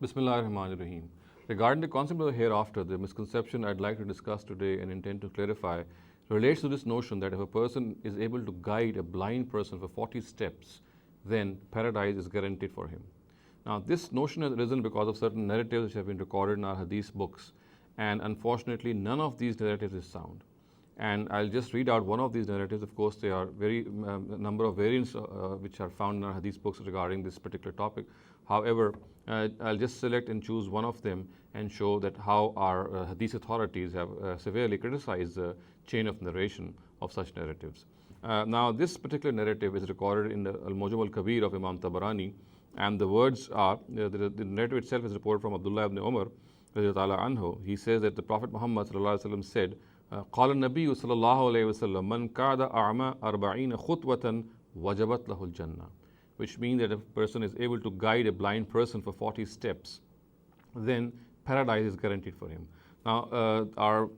Bismillahirrahmanirrahim. Regarding the concept of the hereafter, the misconception I'd like to discuss today and intend to clarify relates to this notion that if a person is able to guide a blind person for 40 steps, then paradise is guaranteed for him. Now, this notion has arisen because of certain narratives which have been recorded in our hadith books, and unfortunately, none of these narratives is sound. And I'll just read out one of these narratives. Of course, there are a number of variants which are found in our hadith books regarding this particular topic. However, I'll just select and choose one of them and show that how our hadith authorities have severely criticized the chain of narration of such narratives. Now, this particular narrative is recorded in the Al-Mawrid al-Kabir of Imam Tabarani, and the words are, the narrative itself is reported from Abdullah ibn Umar, anhu. He says that the Prophet Muhammad said, قال النبي صلى الله عليه وسلم من كاد أعمى 40 خطوة وجبت له الجنة, which means that if a person is able to guide a blind person for 40 steps, then paradise is guaranteed for him. Now, our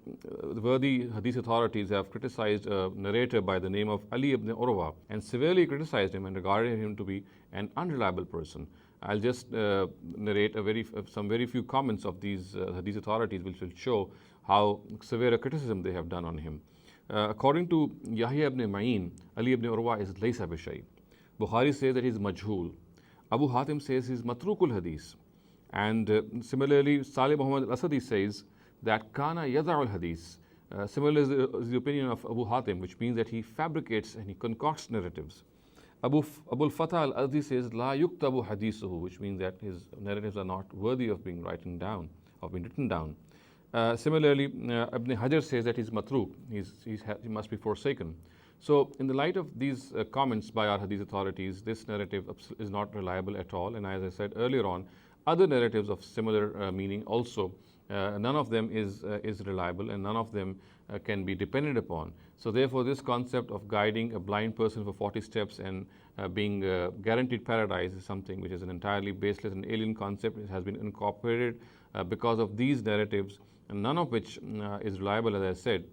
worthy hadith authorities have criticized a narrator by the name of Ali ibn Urwa and severely criticized him and regarded him to be an unreliable person. I'll just narrate some very few comments of these hadith authorities, which will show how severe a criticism they have done on him. According to Yahya ibn Ma'in, Ali ibn Urwa is laysa bishay. Bukhari says that he is majhul. Abu Hatim says he is matrukul hadith. And similarly, Salih Muhammad al-Asadi says that kana yada'ul hadith. Similarly is the opinion of Abu Hatim, which means that he fabricates and he concocts narratives. Abu al-Fatah al-Azdi says la yuktabu hadithuhu, which means that his narratives are not worthy of being written down. Similarly, Ibn Hajar says that he's matruk, he must be forsaken. So, in the light of these comments by our hadith authorities, this narrative is not reliable at all. And as I said earlier on, other narratives of similar meaning also, none of them is reliable, and none of them can be depended upon. So therefore, this concept of guiding a blind person for 40 steps and being guaranteed paradise is something which is an entirely baseless and alien concept. It has been incorporated because of these narratives, and none of which is reliable, as I said.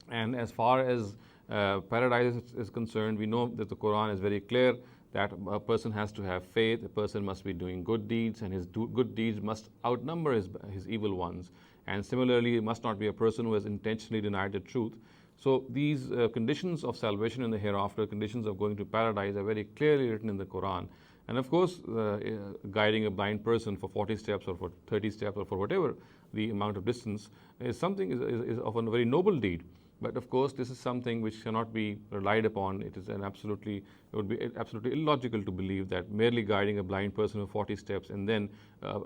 And as far as paradise is concerned, we know that the Quran is very clear that a person has to have faith, a person must be doing good deeds, and his good deeds must outnumber his evil ones. And similarly, it must not be a person who has intentionally denied the truth. So these conditions of salvation in the hereafter, conditions of going to paradise, are very clearly written in the Quran. And of course, guiding a blind person for 40 steps or for 30 steps or for whatever the amount of distance is something is of a very noble deed. But of course, this is something which cannot be relied upon. It would be absolutely illogical to believe that merely guiding a blind person for 40 steps and then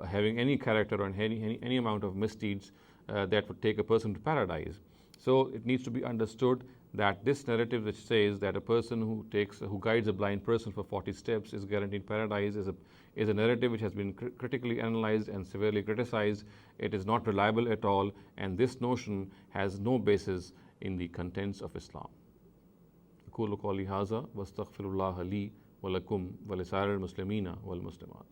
having any character or any amount of misdeeds that would take a person to paradise. So it needs to be understood that this narrative which says that a person who guides a blind person for 40 steps is guaranteed paradise is a narrative which has been critically analyzed and severely criticized. It is not reliable at all, and this notion has no basis in the contents of Islam. أقول قولي هذا واستغفر الله لي ولكم ولسائر المسلمين والمسلمات.